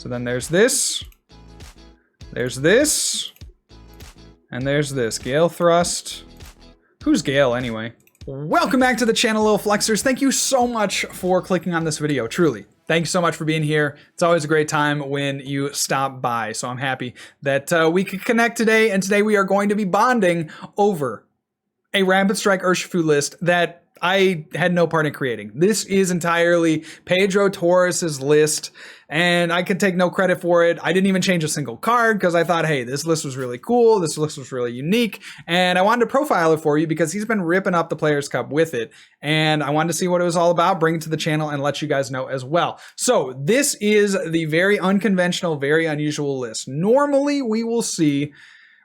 So then there's this. There's this. And there's this. Gale Thrust. Who's Gale anyway? Welcome back to the channel, Little Flexers. Thank you so much for clicking on this video, truly. Thank you so much for being here. It's always a great time when you stop by, so I'm happy that we could connect today, and today we are going to be bonding over a Rapid Strike Urshifu list that I had no part in creating. This is entirely Pedro Torres' list, and I could take no credit for it. I didn't even change a single card because I thought, hey, this list was really cool. This list was really unique, and I wanted to profile it for you because he's been ripping up the Players' Cup with it, and I wanted to see what it was all about, bring it to the channel, and let you guys know as well. So this is the very unconventional, very unusual list. Normally, we will see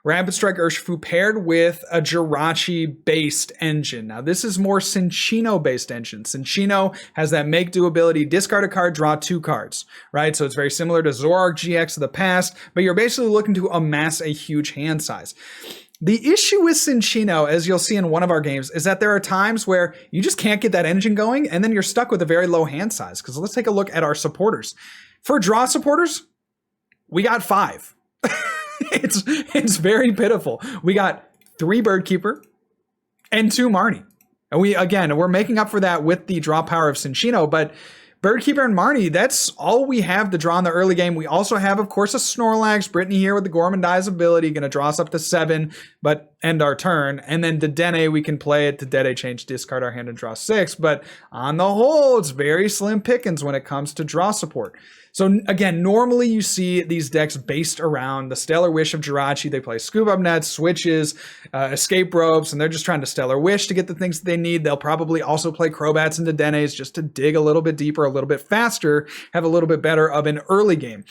Rapid Strike Urshifu paired with a Jirachi-based engine. Now, this is more Cinccino-based engine. Cinccino has that make do ability, discard a card, draw 2 cards, right? So it's very similar to Zoroark GX of the past, but you're basically looking to amass a huge hand size. The issue with Cinccino, as you'll see in one of our games, is that there are times where you just can't get that engine going, and then you're stuck with a very low hand size. Because let's take a look at our supporters. For draw supporters, we got 5. It's very pitiful. We got 3 Bird Keeper and 2 Marnie. And we're making up for that with the draw power of Cinccino, but Bird Keeper and Marnie, that's all we have to draw in the early game. We also have, of course, a Snorlax, Brittany here with the Gourmandize ability, going to draw us up to 7, but end our turn. And then Dedenne, we can play it to Dedenne, change, discard our hand, and draw 6. But on the whole, it's very slim pickings when it comes to draw support. So again, normally you see these decks based around the Stellar Wish of Jirachi. They play Scoop Up Nets, Switches, Escape Ropes, and they're just trying to Stellar Wish to get the things that they need. They'll probably also play Crobats and Dedennes just to dig a little bit deeper, a little bit faster, have a little bit better of an early game.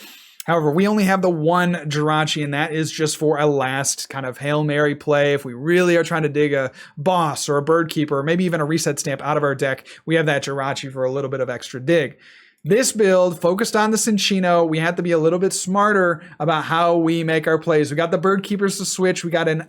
However, we only have the one Jirachi, and that is just for a last kind of Hail Mary play. If we really are trying to dig a boss or a Bird Keeper, or maybe even a Reset Stamp out of our deck, we have that Jirachi for a little bit of extra dig. This build focused on the Cinccino. We had to be a little bit smarter about how we make our plays. We got the Bird Keepers to switch. We got a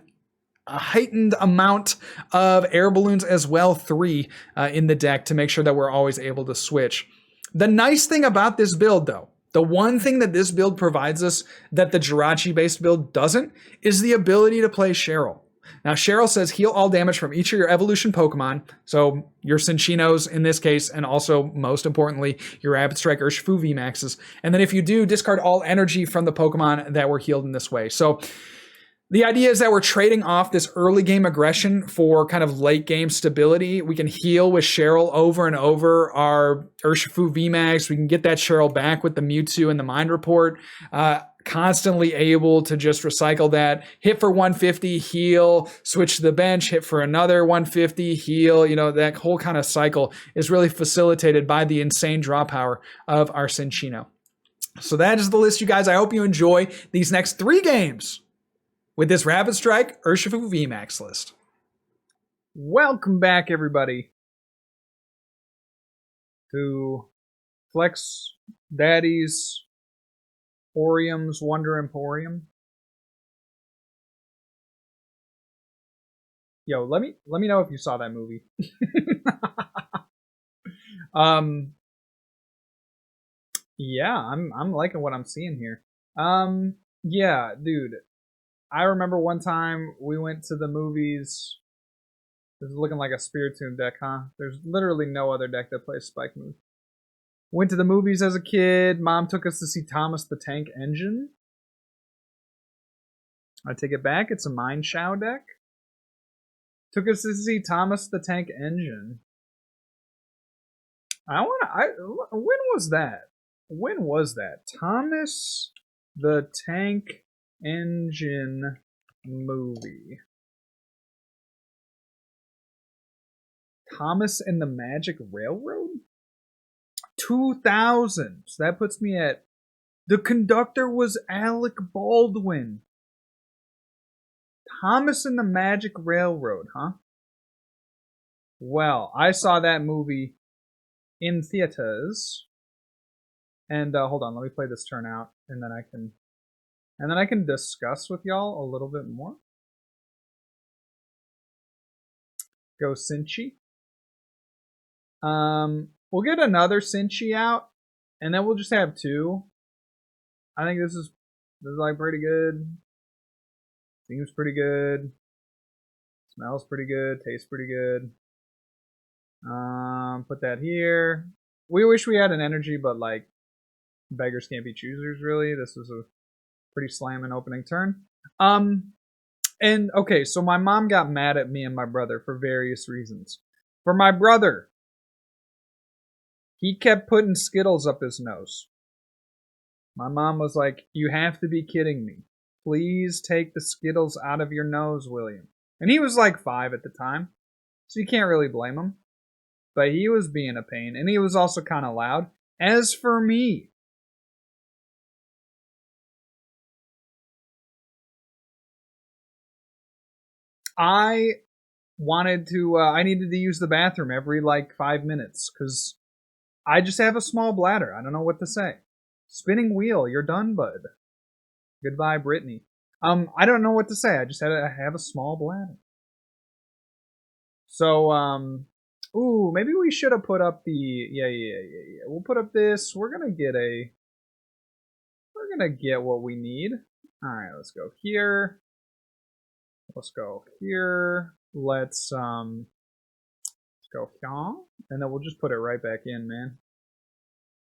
heightened amount of Air Balloons as well, 3 in the deck to make sure that we're always able to switch. The nice thing about this build, though, the one thing that this build provides us that the Jirachi-based build doesn't is the ability to play Cheryl. Now, Cheryl says heal all damage from each of your evolution Pokemon, so your Cinccinos in this case, and also, most importantly, your Rapid Strike Urshifu VMAXs. And then if you do, discard all energy from the Pokemon that were healed in this way. So the idea is that we're trading off this early game aggression for kind of late game stability. We can heal with Cheryl over and over our Urshifu VMAX. We can get that Cheryl back with the Mewtwo and the Mind Report. Constantly able to just recycle that, hit for 150, heal, switch to the bench, hit for another 150, heal. You know, that whole kind of cycle is really facilitated by the insane draw power of our Cinccino. So that is the list, you guys. I hope you enjoy these next 3 games with this Rapid Strike Urshifu VMAX list. Welcome back, everybody, to Flex Daddy's Orium's Wonder Emporium. Yo, let me know if you saw that movie. Yeah, I'm liking what I'm seeing here. Yeah, dude. I remember one time we went to the movies. This is looking like a Spiritomb deck, huh? There's literally no other deck that plays Spike Move. Went to the movies as a kid. Mom took us to see Thomas the Tank Engine. I take it back. It's a Minccino deck. Took us to see Thomas the Tank Engine. When was that? When was that? Thomas the Tank Engine movie. Thomas and the Magic Railroad? 2000. So that puts me at... The conductor was Alec Baldwin. Thomas and the Magic Railroad, huh? Well, I saw that movie in theaters. And hold on, let me play this turn out, and then I can discuss with y'all a little bit more. Go Cinchi. We'll get another Cinchi out, and then we'll just have 2. I think this is like pretty good. Seems pretty good. Smells pretty good. Tastes pretty good. Put that here. We wish we had an energy, but like beggars can't be choosers, really. This was a pretty slamming opening turn. And okay, so my mom got mad at me and my brother for various reasons. For my brother, he kept putting Skittles up his nose. My mom was like, "You have to be kidding me. Please take the Skittles out of your nose, William." And he was like 5 at the time, so you can't really blame him. But he was being a pain, and he was also kind of loud. As for me, I wanted to, I needed to use the bathroom every like 5 minutes, because I just have a small bladder. I don't know what to say. Spinning wheel, you're done, bud. Goodbye, Brittany. I don't know what to say. I just have a small bladder. So, ooh, maybe we should have put up the, yeah. We'll put up this. We're gonna get what we need. All right, let's go here. Let's go here. Let's go here, and then we'll just put it right back in, man.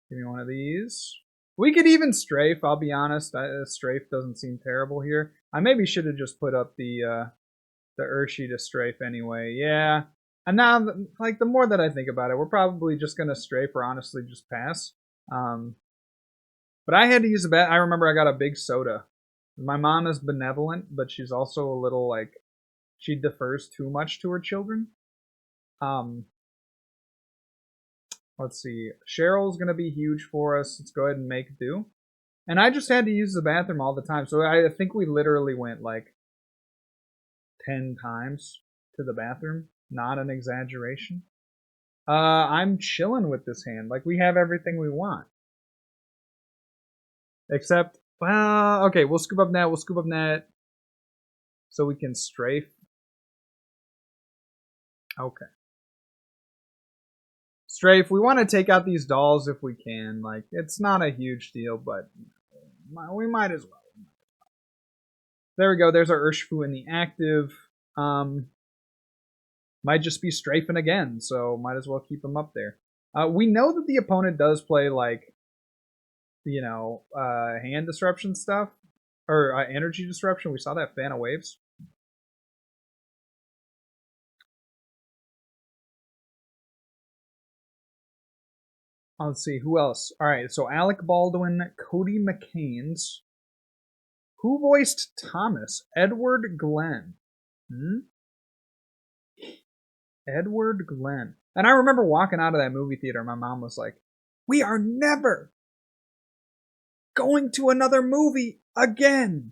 Give me one of these. We could even strafe, I'll be honest. Strafe doesn't seem terrible here. I maybe should have just put up the Urshifu to strafe anyway. Yeah. And now, like, the more that I think about it, we're probably just going to strafe or honestly just pass. But I had to use a bet. I remember I got a big soda. My mom is benevolent, but she's also a little, like, she defers too much to her children. Let's see. Cheryl's going to be huge for us. Let's go ahead and make do. And I just had to use the bathroom all the time. So I think we literally went like 10 times to the bathroom. Not an exaggeration. I'm chilling with this hand. Like, we have everything we want. Except, well, okay, we'll scoop up net. So we can strafe. Okay. Strafe, we want to take out these dolls if we can. Like, it's not a huge deal, but we might as well. There we go. There's our Urshifu in the active. Might just be strafing again, so might as well keep him up there. We know that the opponent does play, like, you know, hand disruption stuff. Or energy disruption. We saw that Fan of Waves. Let's see, who else? Alright, so Alec Baldwin, Cody McCains. Who voiced Thomas? Edward Glenn. Edward Glenn. And I remember walking out of that movie theater, my mom was like, "We are never going to another movie again."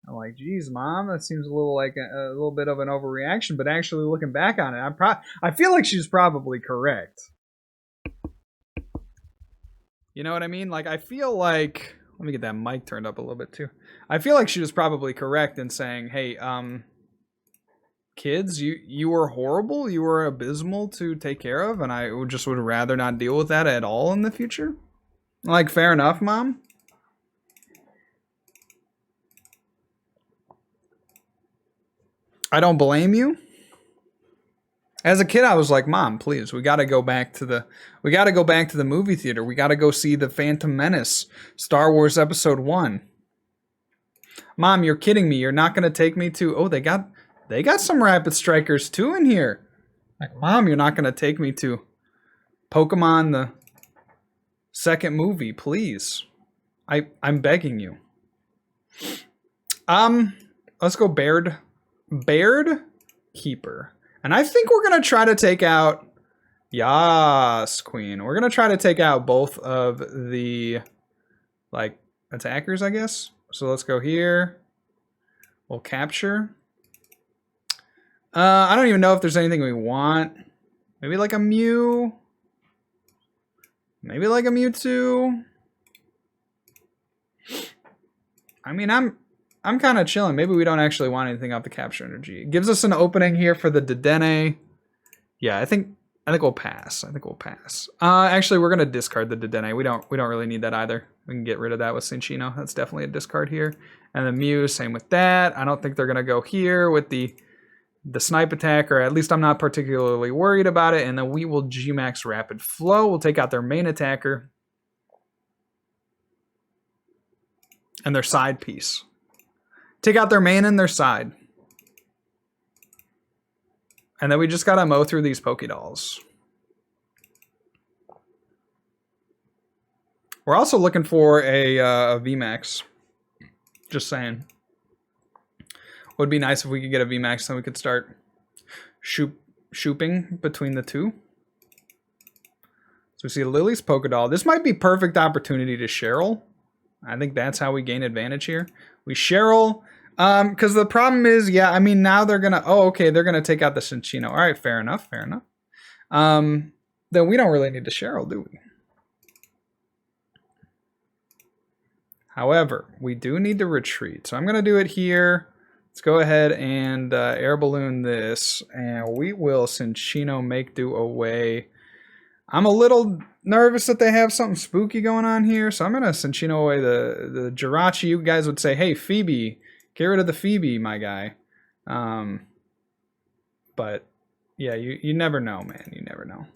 I'm like, "Geez, Mom, that seems a little like a little bit of an overreaction." But actually, looking back on it, I feel like she's probably correct. You know what I mean? Like, I feel like, let me get that mic turned up a little bit too. I feel like she was probably correct in saying, "Hey, kids, you were horrible, you were abysmal to take care of, and I would rather not deal with that at all in the future." Like, fair enough, Mom. I don't blame you. As a kid, I was like, "Mom, please, we gotta go back to the movie theater. We gotta go see the Phantom Menace, Star Wars Episode 1. Mom, you're kidding me. You're not gonna take me to, oh, they got some Rapid Strikers 2 in here. Like, Mom, you're not gonna take me to Pokemon the second movie, please. I'm begging you." Let's go Bird Keeper. And I think we're going to try to take out, yes, Queen. We're going to try to take out both of the, like, attackers, I guess. So let's go here. We'll capture. I don't even know if there's anything we want. Maybe like a Mew. Maybe like a Mewtwo. I mean, I'm kind of chilling. Maybe we don't actually want anything off the capture energy. It gives us an opening here for the Dedenne. Yeah, I think we'll pass. Actually, we're gonna discard the Dedenne. We don't really need that either. We can get rid of that with Cinccino. That's definitely a discard here. And the Mew, same with that. I don't think they're going to go here with the snipe attack, or at least I'm not particularly worried about it. And then we will VMAX Rapid Flow. We'll take out their main attacker and their side piece. Take out their main and their side. And then we just got to mow through these Pokédolls. We're also looking for a VMAX. Just saying. Would be nice if we could get a VMAX, then we could start shooping between the two. So we see Lily's Pokédoll. This might be perfect opportunity to Cheryl. I think that's how we gain advantage here. We Cheryl. Because the problem is, yeah, I mean, now they're going to... Oh, okay, they're going to take out the Cinccino. All right, fair enough, fair enough. Then we don't really need to Cheryl, do we? However, we do need to retreat. So I'm going to do it here. Let's go ahead and Air Balloon this. And we will Cinccino make do away. I'm a little nervous that they have something spooky going on here. So I'm going to Cinccino away the Jirachi. You guys would say, hey, Phoebe, get rid of the Phoebe, my guy. But yeah, you never know, man. You never know.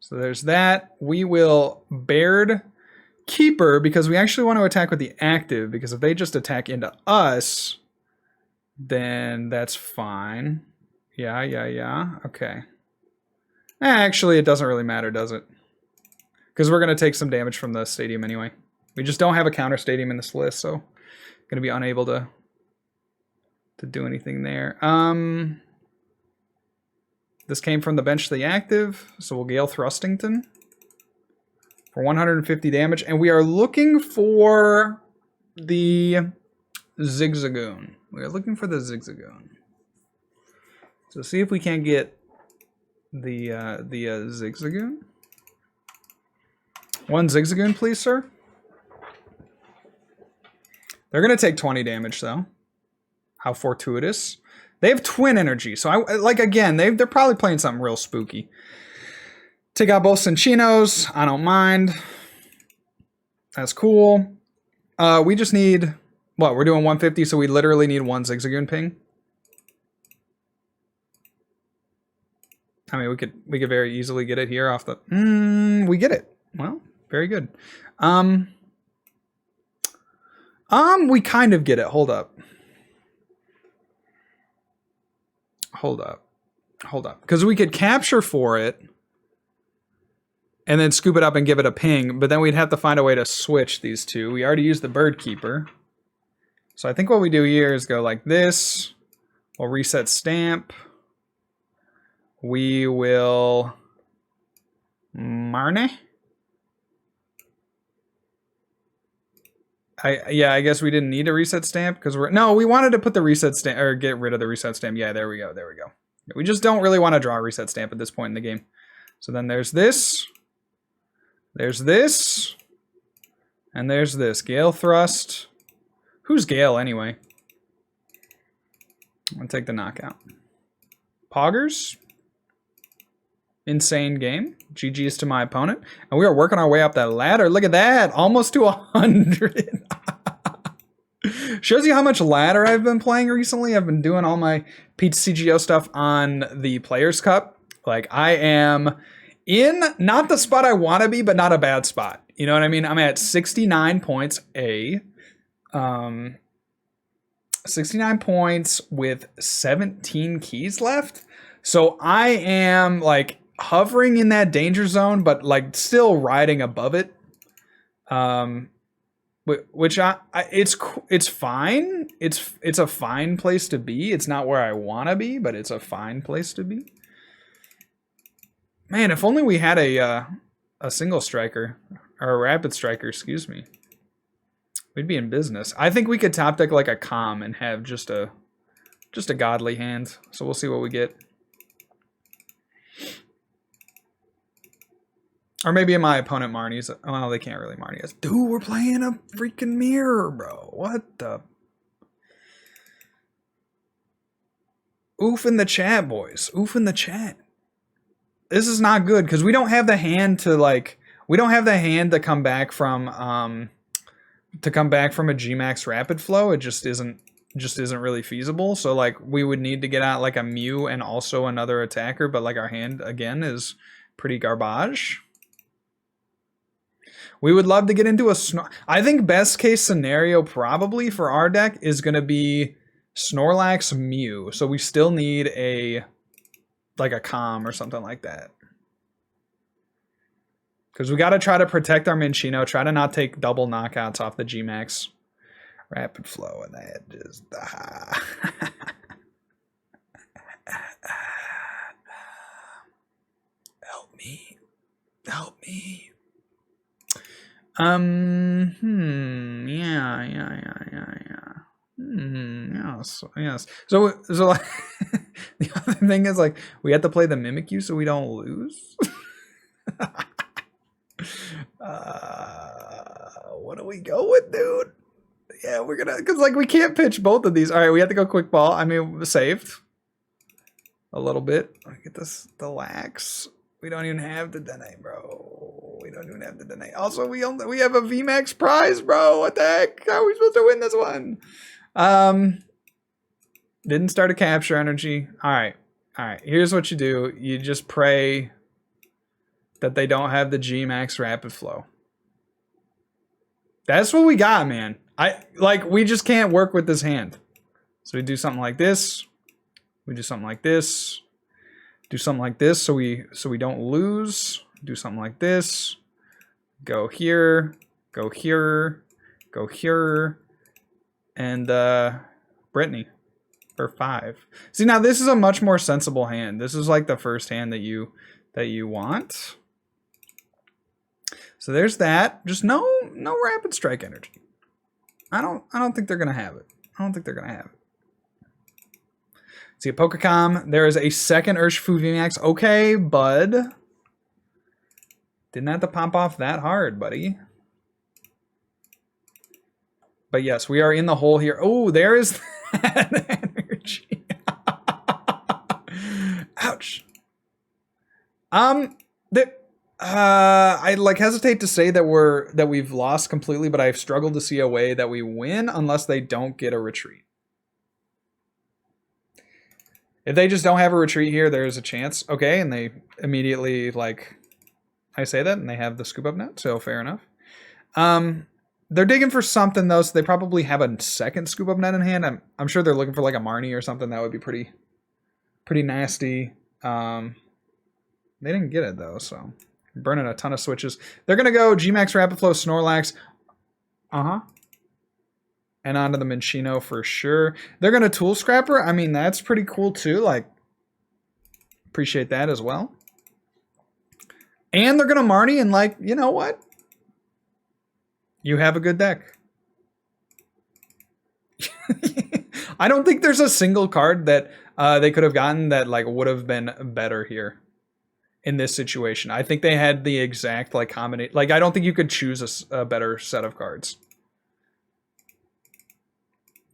So there's that. We will Bird Keeper, because we actually want to attack with the active, because if they just attack into us, then that's fine. Yeah. Okay. Actually, it doesn't really matter, does it? Because we're going to take some damage from the stadium anyway. We just don't have a counter stadium in this list, so going to be unable to do anything there. This came from the bench to the active, so we'll Gale Thrustington for 150 damage, and we are looking for the Zigzagoon. We are looking for the Zigzagoon. So see if we can't get the Zigzagoon. One Zigzagoon, please, sir. They're gonna take 20 damage though. How fortuitous. They have twin energy, so again, they're probably playing something real spooky. Take out both Cinccinos. I don't mind. That's cool. We just need... What? We're doing 150, so we literally need one Zigzagoon ping. I mean, we could very easily get it here off the... we get it. Well, very good. We kind of get it. Hold up. Because we could capture for it and then scoop it up and give it a ping, but then we'd have to find a way to switch these two. We already used the Bird Keeper. So I think what we do here is go like this. We'll reset stamp. We will Marne. I guess we didn't need a reset stamp because we wanted to put the reset stamp or get rid of the reset stamp. Yeah, there we go. We just don't really want to draw a reset stamp at this point in the game. So then there's this. There's this. And there's this. Gale Thrust. Who's Gale anyway? I'll take the knockout. Poggers. Insane game. GG's to my opponent. And we are working our way up that ladder. Look at that. Almost to 100. Shows you how much ladder I've been playing recently. I've been doing all my PTCGO stuff on the Players' Cup. Like, I am in not the spot I want to be, but not a bad spot. You know what I mean? I'm at 69 points 69 points with 17 keys left. So I am like hovering in that danger zone, but like still riding above it. Which it's fine. It's a fine place to be. It's not where I want to be, but it's a fine place to be. Man, if only we had a single striker or a rapid striker, excuse me. We'd be in business. I think we could top deck like a calm and have just a godly hand. So we'll see what we get. Or maybe my opponent Marnie's. Well, they can't really Marnie us. Dude, we're playing a freaking mirror, bro. What the? Oof in the chat, boys. Oof in the chat. This is not good because we don't have the hand to like. We don't have the hand to come back from to come back from a Gmax Rapid Flow. It just isn't really feasible. So like we would need to get out like a Mew and also another attacker, but like our hand again is pretty garbage. We would love to get into a I think best case scenario probably for our deck is going to be Snorlax Mew. So we still need a like a Calm or something like that. Because we got to try to protect our Minccino, try to not take double knockouts off the Gmax Rapid Flow, and that is the help me. Yes. So like, the other thing is like we have to play the Mimikyu so we don't lose. What do we go with, dude? Yeah, we're gonna, because like we can't pitch both of these. All right, we have to go quick ball. I mean, saved a little bit. Get this, the lax. We don't even have the Dedenne, bro. We don't even have the Dedenne. Also, we have a VMAX prize, bro. What the heck? How are we supposed to win this one? Didn't start a capture energy. All right. Here's what you do. You just pray that they don't have the Gmax Rapid Flow. That's what we got, man. We just can't work with this hand. So we do something like this. We do something like this. Do something like this so we don't lose. Do something like this. Go here. Go here. Go here. And Brittany for 5. See, now this is a much more sensible hand. This is like the first hand that you want. So there's that. Just no rapid strike energy. I don't think they're gonna have it. See a Pokecom. There is a second Urshifu VMAX. Okay, bud. Didn't have to pop off that hard, buddy. But yes, we are in the hole here. Oh, there is that energy. Ouch. I like hesitate to say that we've lost completely, but I've struggled to see a way that we win unless they don't get a retreat. If they just don't have a retreat here, there's a chance. Okay, and they immediately, like, I say that, and they have the scoop up net, so fair enough. They're digging for something, though, so they probably have a second scoop up net in hand. I'm sure they're looking for, like, a Marnie or something. That would be pretty nasty. They didn't get it, though, so burning a ton of switches. They're going to go Gmax Rapid Flow, Snorlax. And onto the Minccino for sure. They're going to Tool Scrapper. I mean, that's pretty cool too. Like, appreciate that as well. And they're going to Marnie and like, you know what? You have a good deck. I don't think there's a single card that they could have gotten that like would have been better here in this situation. I think they had the exact like combination. Like, I don't think you could choose a better set of cards.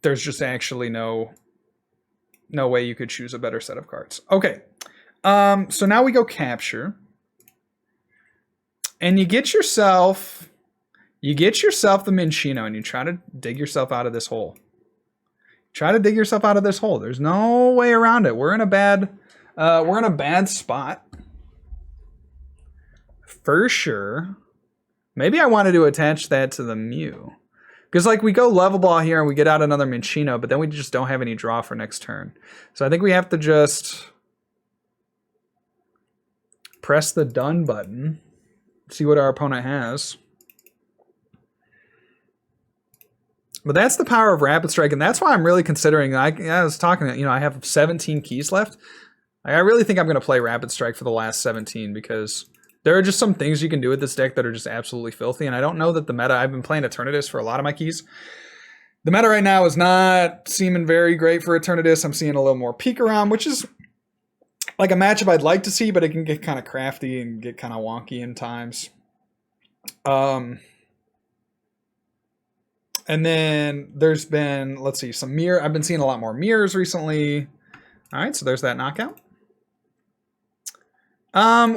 There's just actually no way you could choose a better set of cards. Okay. So now we go capture. And you get yourself the Minccino and you try to dig yourself out of this hole. There's no way around it. We're in a bad spot. For sure. Maybe I wanted to attach that to the Mew. Because, like, we go level ball here and we get out another Minccino, but then we just don't have any draw for next turn. So I think we have to just press the done button, see what our opponent has. But that's the power of Rapid Strike, and that's why I'm really considering, I was talking, I have 17 keys left. I really think I'm going to play Rapid Strike for the last 17 because there are just some things you can do with this deck that are just absolutely filthy, and I don't know that the meta, I've been playing Eternatus for a lot of my keys. The meta right now is not seeming very great for Eternatus. I'm seeing a little more peek around, which is like a matchup I'd like to see, but it can get kind of crafty and get kind of wonky in times. And then there's been, let's see, some mirror. I've been seeing a lot more mirrors recently. All right, so there's that knockout.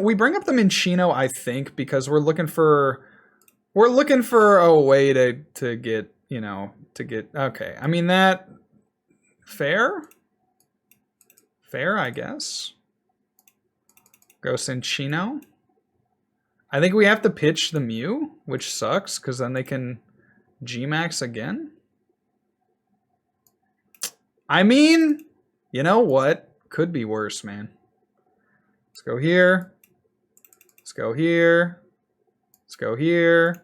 We bring up the Minccino, I think, because we're looking for we're looking for a way to get, you know, okay. I mean, that fair, I guess. Go Cinccino. I think we have to pitch the Mew, which sucks because then they can VMAX again. I mean, you know what? Could be worse, man. Let's go here. Let's go here. Let's go here.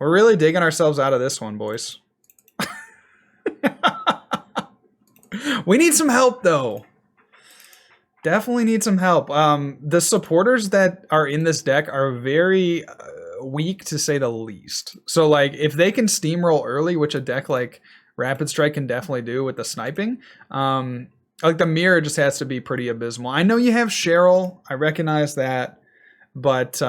We're really digging ourselves out of this one, boys. We need some help, though. Definitely need some help. The supporters that are in this deck are very weak, to say the least. So, like, if they can steamroll early, which a deck like Rapid Strike can definitely do with the sniping, like the mirror just has to be pretty abysmal. I know you have Cheryl. I recognize that. But,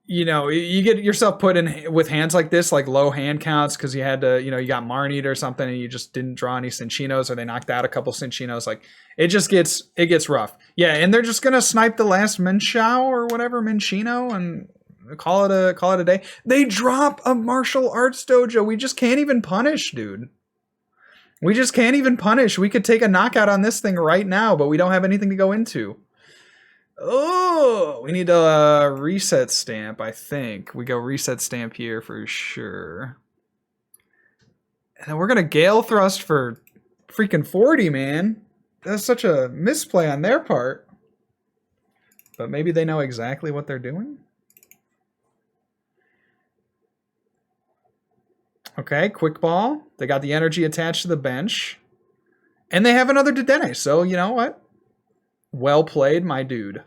you know, you get yourself put in with hands like this, like low hand counts, because you had to, you know, you got Marnied or something and you just didn't draw any Cinccinos, or they knocked out a couple Cinccinos. Like, it gets rough. Yeah, and they're just going to snipe the last Minccino or whatever, Minccino, and call it a day. They drop a martial arts dojo. We just can't even punish, dude. We just can't even punish. We could take a knockout on this thing right now, but we don't have anything to go into. Oh, we need a reset stamp, I think. We go reset stamp here for sure. And we're going to Gale Thrust for freaking 40, man. That's such a misplay on their part. But maybe they know exactly what they're doing. Okay, quick ball. They got the energy attached to the bench. And they have another Dedenne, so you know what? Well played, my dude.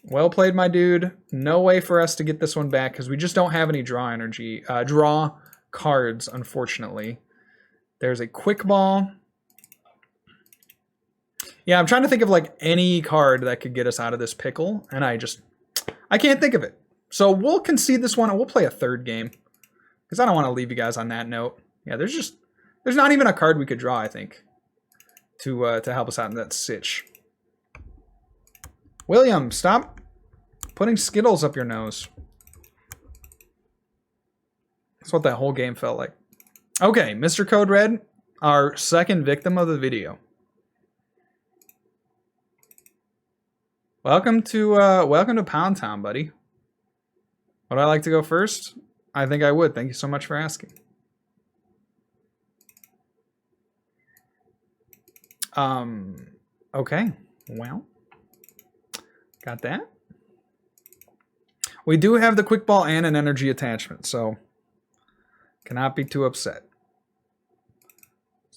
Well played, my dude. No way for us to get this one back because we just don't have any draw cards, unfortunately. There's a quick ball. Yeah, I'm trying to think of like any card that could get us out of this pickle, and I can't think of it. So we'll concede this one and we'll play a third game because I don't want to leave you guys on that note. Yeah, there's not even a card we could draw, I think, to help us out in that sitch. William, stop putting Skittles up your nose. That's what that whole game felt like. Okay, Mr. Code Red, our second victim of the video. Welcome to Pound Town, buddy. Would I like to go first? I think I would. Thank you so much for asking. Okay, well, got that. We do have the quick ball and an energy attachment, so cannot be too upset.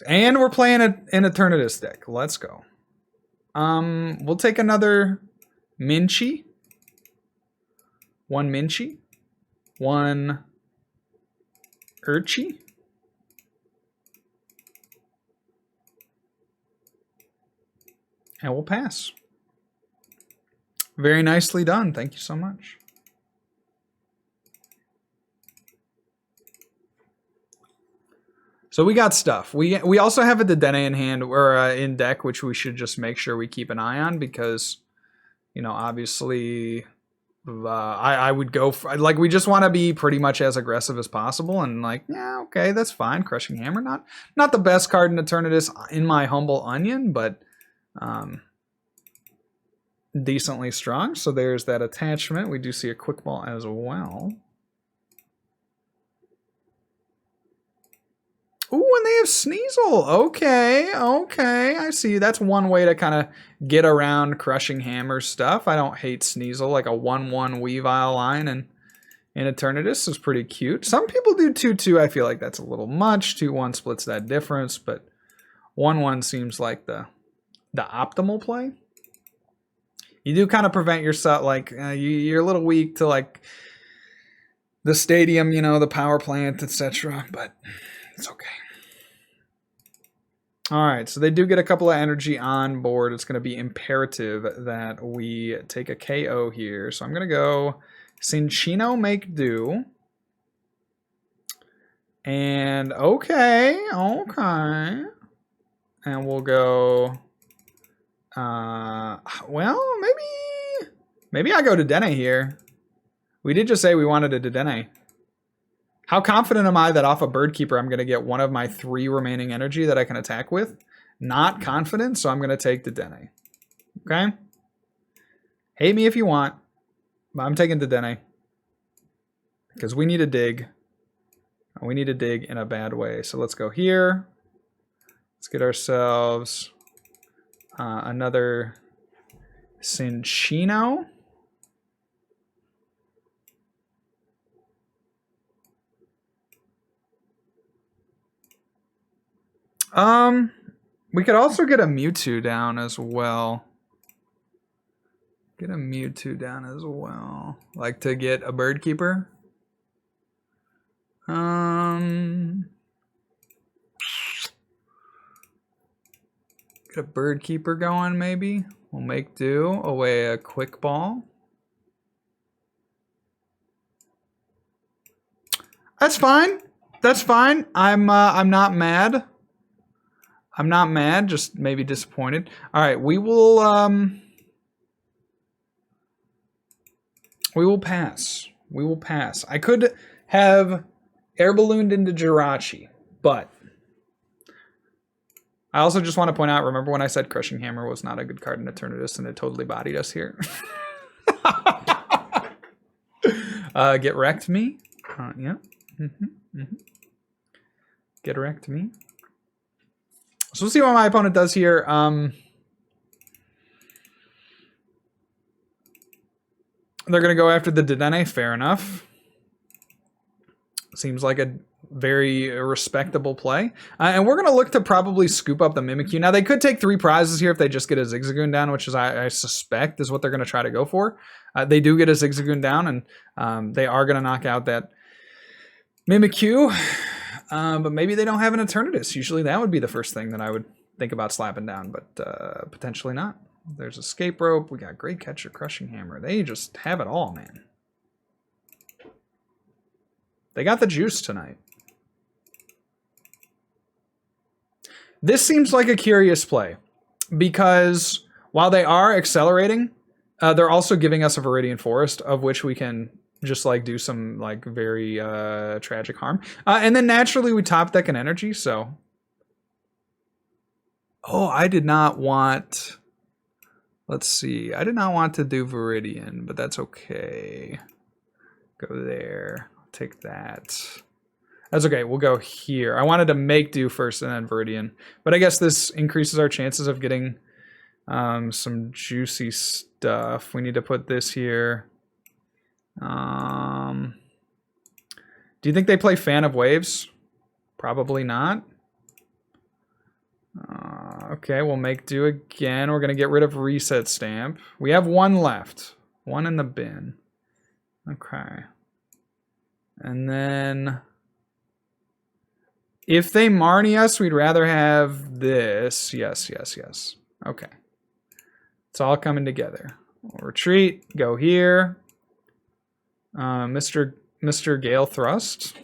And we're playing an Eternatus deck. Let's go. We'll take another Minccino. One Minccino. One Urshifu. And we'll pass. Very nicely done. Thank you so much. So we got stuff. We also have a Dedenne in hand or in deck, which we should just make sure we keep an eye on because, you know, obviously, I would go for, like, we just want to be pretty much as aggressive as possible, and like, yeah, okay, that's fine. Crushing Hammer, not the best card in Eternatus, in my humble onion, but decently strong. So there's that attachment. We do see a quick ball as well. Ooh, and they have Sneasel. Okay, I see. That's one way to kind of get around Crushing Hammer stuff. I don't hate Sneasel, like a 1/1 Weavile line, and Eternatus is pretty cute. Some people do 2/2. I feel like that's a little much. 2/1 splits that difference, but 1/1 seems like the optimal play. You do kind of prevent yourself, like, you're a little weak to, like, the stadium, you know, the power plant, etc., but it's okay. All right, so they do get a couple of energy on board. It's going to be imperative that we take a KO here. So I'm going to go Cinccino make do. And okay. And we'll go, well, maybe Maybe I go Dedenne here. We did just say we wanted a Dedenne. How confident am I that off a Bird Keeper I'm going to get one of my 3 remaining energy that I can attack with? Not confident, so I'm going to take Dedenne. Okay? Hate me if you want, but I'm taking Dedenne. Because we need a dig. We need a dig in a bad way. So let's go here. Let's get ourselves another Cinccino. We could also get a Mewtwo down as well. Get a Mewtwo down as well. Like to get a Bird Keeper. Get a Bird Keeper going, maybe. We'll make do. Away a Quick Ball. That's fine. That's fine. I'm not mad. I'm not mad, just maybe disappointed. All right, we will pass. We will pass. I could have Air Ballooned into Jirachi, but I also just want to point out, remember when I said Crushing Hammer was not a good card in Eternatus and it totally bodied us here? Get wrecked me? Yeah. Get wrecked me. So we'll see what my opponent does here. They're going to go after the Dedenne. Fair enough. Seems like a very respectable play. And we're going to look to probably scoop up the Mimikyu. Now, they could take 3 prizes here if they just get a Zigzagoon down, which is I suspect is what they're going to try to go for. They do get a Zigzagoon down, and they are going to knock out that Mimikyu. But maybe they don't have an Eternatus. Usually that would be the first thing that I would think about slapping down, but potentially not. There's Escape Rope. We got Great Catcher, Crushing Hammer. They just have it all, man. They got the juice tonight. This seems like a curious play because while they are accelerating, they're also giving us a Viridian Forest, of which we can just like do some like very tragic harm. And then naturally we top deck an energy, so. Oh, I did not want, let's see. I did not want to do Viridian, but that's okay. Go there, take that. That's okay, we'll go here. I wanted to make do first and then Viridian. But I guess this increases our chances of getting some juicy stuff. We need to put this here. Do you think they play Fan of Waves? Probably not. Okay, we'll make do again. We're going to get rid of Reset Stamp. We have 1 left. 1 in the bin. Okay. And then if they Marnie us, we'd rather have this. Yes, yes, yes. Okay. It's all coming together. We'll retreat. Go here. Mr. Gale Thrust.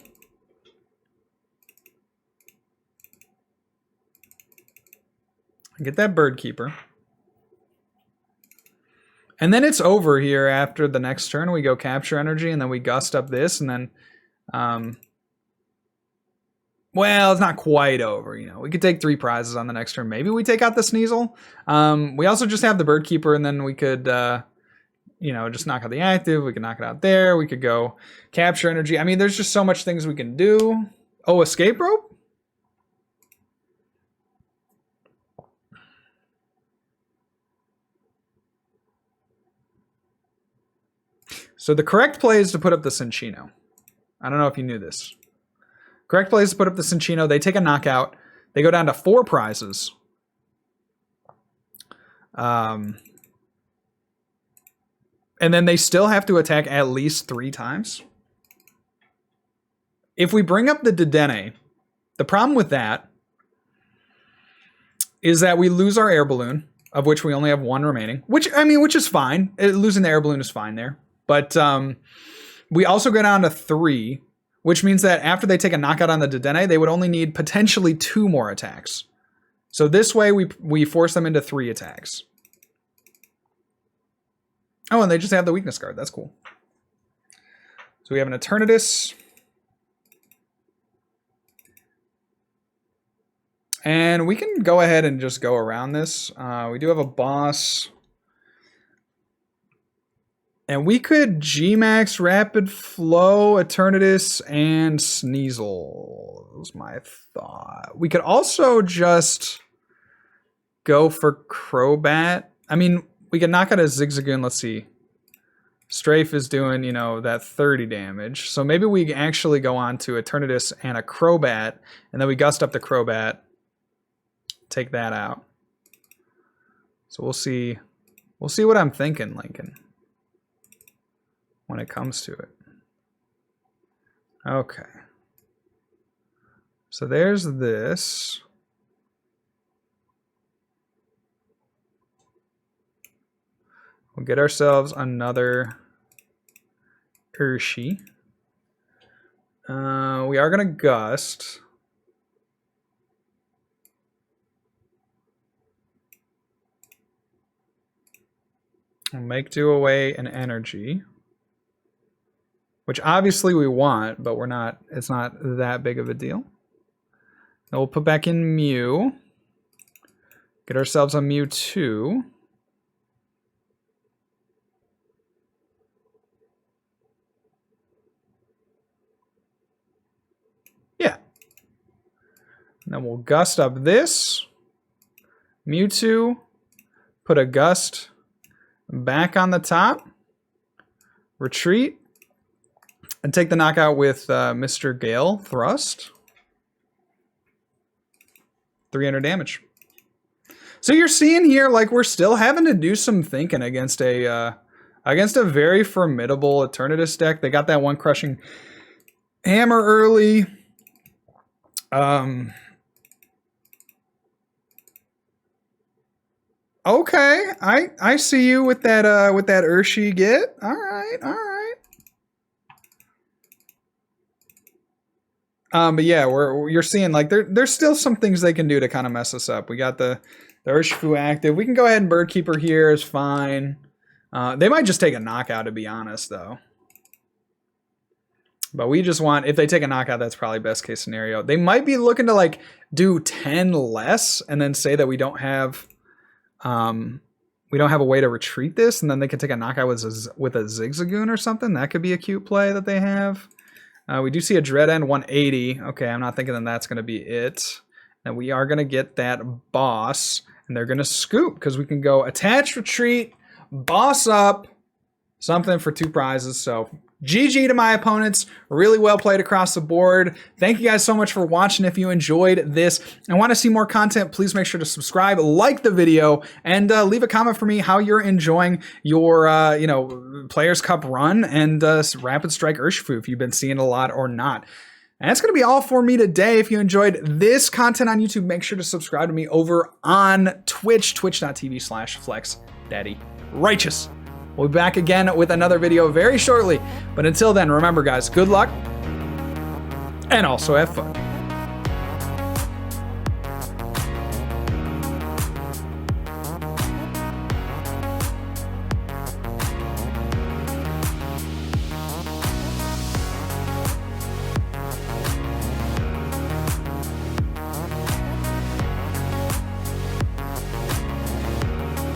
Get that Bird Keeper. And then it's over here after the next turn. We go Capture Energy, and then we gust up this, and then... well, it's not quite over, you know. We could take 3 prizes on the next turn. Maybe we take out the Sneasel. We also just have the Bird Keeper, and then we could... you know, just knock out the active. We can knock it out there. We could go Capture Energy. I mean, there's just so much things we can do. Oh, Escape Rope? So the correct play is to put up the Cinccino. I don't know if you knew this. Correct play is to put up the Cinccino. They take a knockout. They go down to 4 prizes. And then they still have to attack at least 3 times. If we bring up the Dedenne, the problem with that is that we lose our Air Balloon, of which we only have 1 remaining. Which is fine. Losing the Air Balloon is fine there. But we also go down to 3, which means that after they take a knockout on the Dedenne, they would only need potentially 2 more attacks. So this way we force them into 3 attacks. Oh, and they just have the weakness card. That's cool. So we have an Eternatus. And we can go ahead and just go around this. We do have a boss. And we could G-Max, Rapid Flow, Eternatus, and Sneasel. That was my thought. We could also just go for Crobat. I mean, we could knock out a Zigzagoon. Let's see. Strafe is doing, you know, that 30 damage. So maybe we actually go on to Eternatus and a Crobat, and then we gust up the Crobat. Take that out. So we'll see. We'll see what I'm thinking, Lincoln, when it comes to it. Okay. So there's this. We'll get ourselves another Urshifu. We are going to Gust. We'll make do away an energy. Which obviously we want, but we're not, it's not that big of a deal. Then we'll put back in Mew. Get ourselves a Mewtwo. Yeah. And then we'll Gust up this. Mewtwo. Put a Gust back on the top. Retreat. And take the knockout with Mr. Gale Thrust. 300 damage. So you're seeing here, like, we're still having to do some thinking against a very formidable Eternatus deck. They got that one crushing hammer early. Okay, I see you with that Urshifu get. All right, all right. But yeah, you're seeing like there's still some things they can do to kind of mess us up. We got the Urshifu active. We can go ahead and Bird Keeper here is fine. They might just take a knockout, to be honest, though. But we just want, if they take a knockout, that's probably best case scenario. They might be looking to like do 10 less and then say that we don't have a way to retreat this, and then they can take a knockout with a Zigzagoon or something. That could be a cute play that they have. We do see a Dedenne 180. Okay, I'm not thinking that that's going to be it. And we are going to get that boss, and they're going to scoop because we can go attach, retreat, boss up, something for 2 prizes. So GG to my opponents. Really well played across the board. Thank you guys so much for watching. If you enjoyed this and want to see more content, please make sure to subscribe, like the video, and leave a comment for me how you're enjoying your Players Cup run and Rapid Strike Urshifu, if you've been seeing a lot or not. And that's going to be all for me today. If you enjoyed this content on YouTube, make sure to subscribe to me over on Twitch, twitch.tv/FlexDaddyRighteous. We'll be back again with another video very shortly. But until then, remember guys, good luck and also have fun.